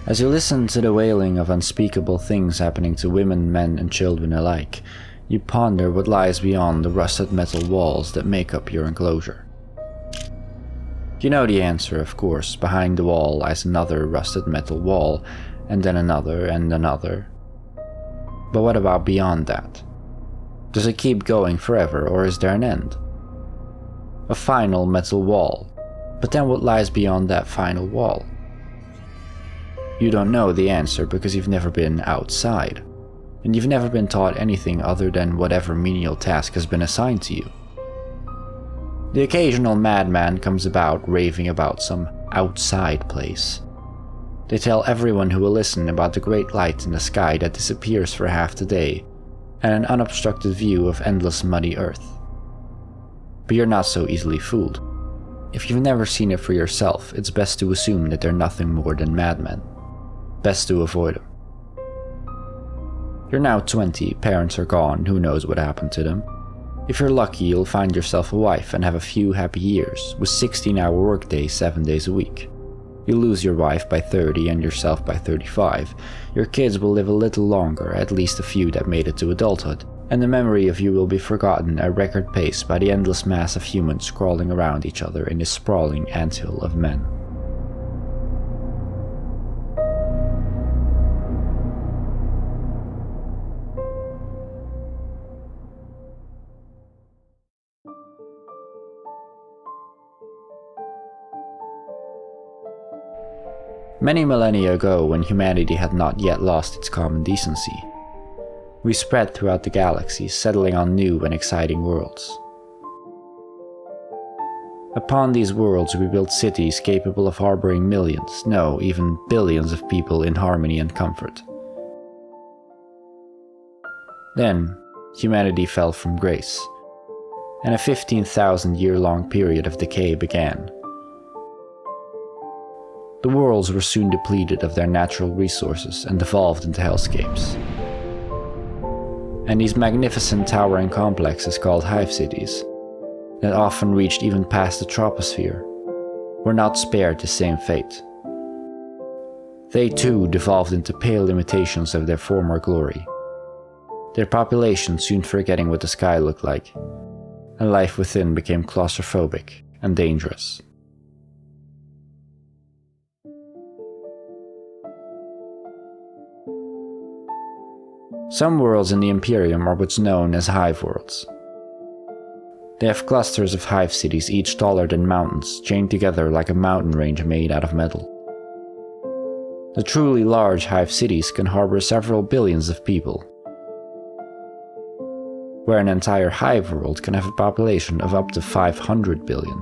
As you listen to the wailing of unspeakable things happening to women, men, and children alike, you ponder what lies beyond the rusted metal walls that make up your enclosure. You know the answer, of course. Behind the wall lies another rusted metal wall, and then another and another. But what about beyond that? Does it keep going forever, or is there an end? A final metal wall. But then what lies beyond that final wall? You don't know the answer because you've never been outside, and you've never been taught anything other than whatever menial task has been assigned to you. The occasional madman comes about raving about some outside place. They tell everyone who will listen about the great light in the sky that disappears for half the day, and an unobstructed view of endless muddy earth. But you're not so easily fooled. If you've never seen it for yourself, it's best to assume that they're nothing more than madmen. Best to avoid them. You're now 20, parents are gone, who knows what happened to them. If you're lucky, you'll find yourself a wife and have a few happy years, with 16-hour workdays 7 days a week. You'll lose your wife by 30 and yourself by 35. Your kids will live a little longer, at least a few that made it to adulthood, and the memory of you will be forgotten at record pace by the endless mass of humans crawling around each other in this sprawling anthill of men. Many millennia ago, when humanity had not yet lost its common decency, we spread throughout the galaxy, settling on new and exciting worlds. Upon these worlds we built cities capable of harboring millions, no, even billions of people in harmony and comfort. Then, humanity fell from grace, and a 15,000-year-long period of decay began. The worlds were soon depleted of their natural resources and devolved into hellscapes. And these magnificent towering complexes called Hive Cities, that often reached even past the troposphere, were not spared the same fate. They too devolved into pale imitations of their former glory, their population soon forgetting what the sky looked like, and life within became claustrophobic and dangerous. Some worlds in the Imperium are what's known as hive worlds. They have clusters of hive cities, each taller than mountains, chained together like a mountain range made out of metal. The truly large hive cities can harbor several billions of people, where an entire hive world can have a population of up to 500 billion.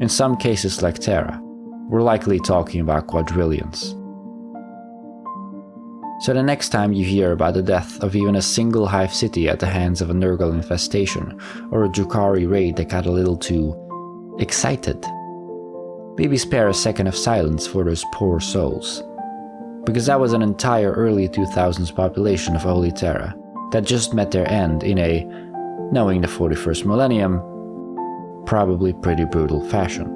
In some cases like Terra, we're likely talking about quadrillions. So the next time you hear about the death of even a single hive city at the hands of a Nurgle infestation, or a Drukhari raid that got a little too excited, maybe spare a second of silence for those poor souls. Because that was an entire early 2000s population of Holy Terra that just met their end in a, knowing the 41st millennium, probably pretty brutal fashion.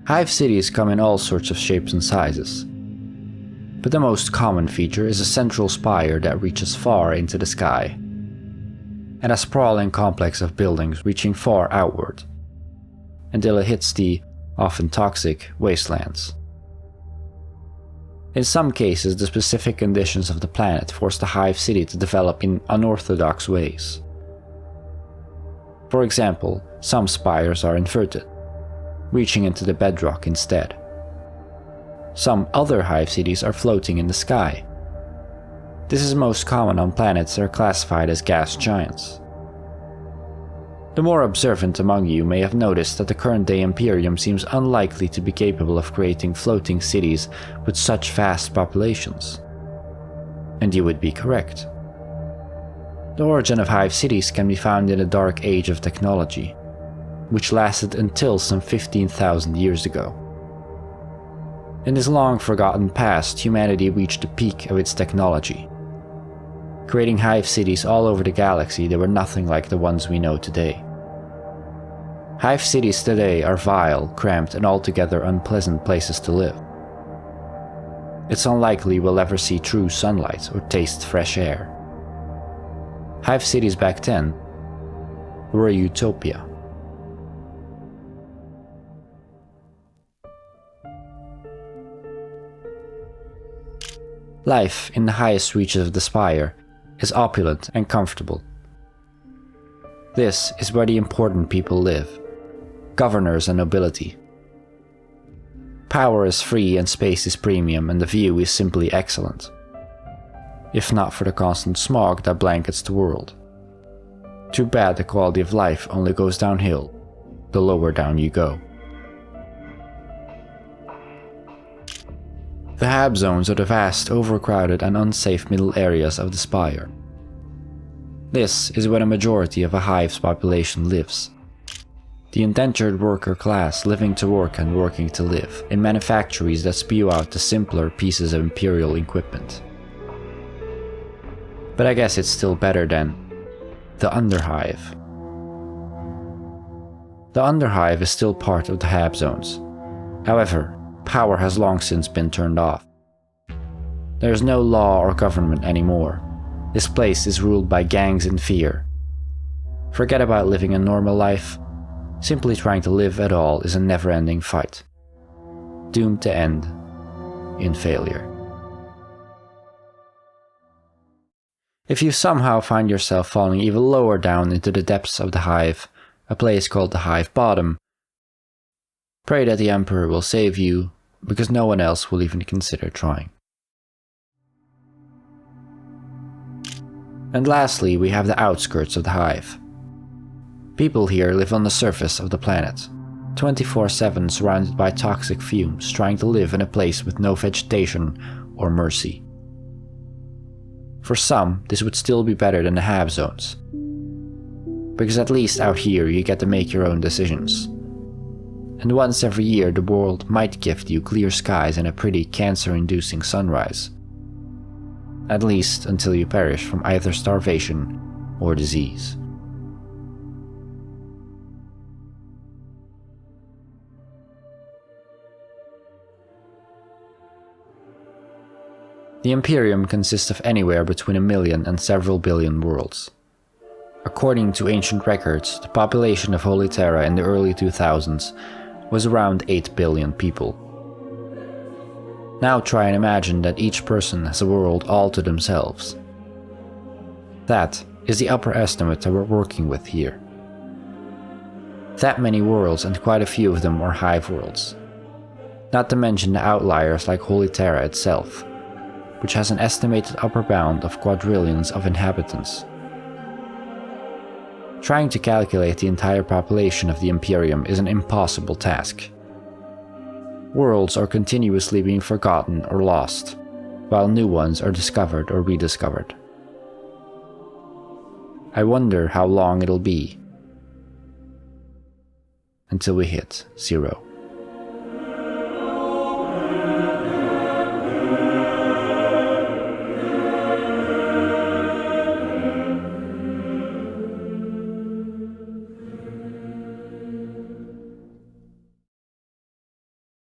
Hive cities come in all sorts of shapes and sizes, but the most common feature is a central spire that reaches far into the sky, and a sprawling complex of buildings reaching far outward, until it hits the, often toxic, wastelands. In some cases, the specific conditions of the planet force the hive city to develop in unorthodox ways. For example, some spires are inverted, reaching into the bedrock instead. Some other hive cities are floating in the sky. This is most common on planets that are classified as gas giants. The more observant among you may have noticed that the current-day Imperium seems unlikely to be capable of creating floating cities with such vast populations. And you would be correct. The origin of hive cities can be found in the dark age of technology, which lasted until some 15,000 years ago. In this long-forgotten past, humanity reached the peak of its technology, creating hive cities all over the galaxy that were nothing like the ones we know today. Hive cities today are vile, cramped, and altogether unpleasant places to live. It's unlikely we'll ever see true sunlight or taste fresh air. Hive cities back then were a utopia. Life in the highest reaches of the spire is opulent and comfortable. This is where the important people live, governors and nobility. Power is free and space is premium, and the view is simply excellent, if not for the constant smog that blankets the world. Too bad the quality of life only goes downhill the lower down you go. The Hab zones are the vast, overcrowded and unsafe middle areas of the spire. This is where the majority of a hive's population lives. The indentured worker class living to work and working to live in manufactories that spew out the simpler pieces of imperial equipment. But I guess it's still better than the Underhive. The Underhive is still part of the Hab zones. However, power has long since been turned off. There is no law or government anymore. This place is ruled by gangs in fear. Forget about living a normal life. Simply trying to live at all is a never-ending fight, doomed to end in failure. If you somehow find yourself falling even lower down into the depths of the hive, a place called the Hive Bottom, pray that the Emperor will save you, because no one else will even consider trying. And lastly, we have the outskirts of the hive. People here live on the surface of the planet, 24/7 surrounded by toxic fumes, trying to live in a place with no vegetation or mercy. For some, this would still be better than the Hab zones, because at least out here you get to make your own decisions. And once every year the world might gift you clear skies and a pretty cancer-inducing sunrise. At least until you perish from either starvation or disease. The Imperium consists of anywhere between 1 million and several billion worlds. According to ancient records, the population of Holy Terra in the early 2000s was around 8 billion people. Now try and imagine that each person has a world all to themselves. That is the upper estimate that we're working with here. That many worlds, and quite a few of them are hive worlds. Not to mention the outliers like Holy Terra itself, which has an estimated upper bound of quadrillions of inhabitants. Trying to calculate the entire population of the Imperium is an impossible task. Worlds are continuously being forgotten or lost, while new ones are discovered or rediscovered. I wonder how long it'll be until we hit 0.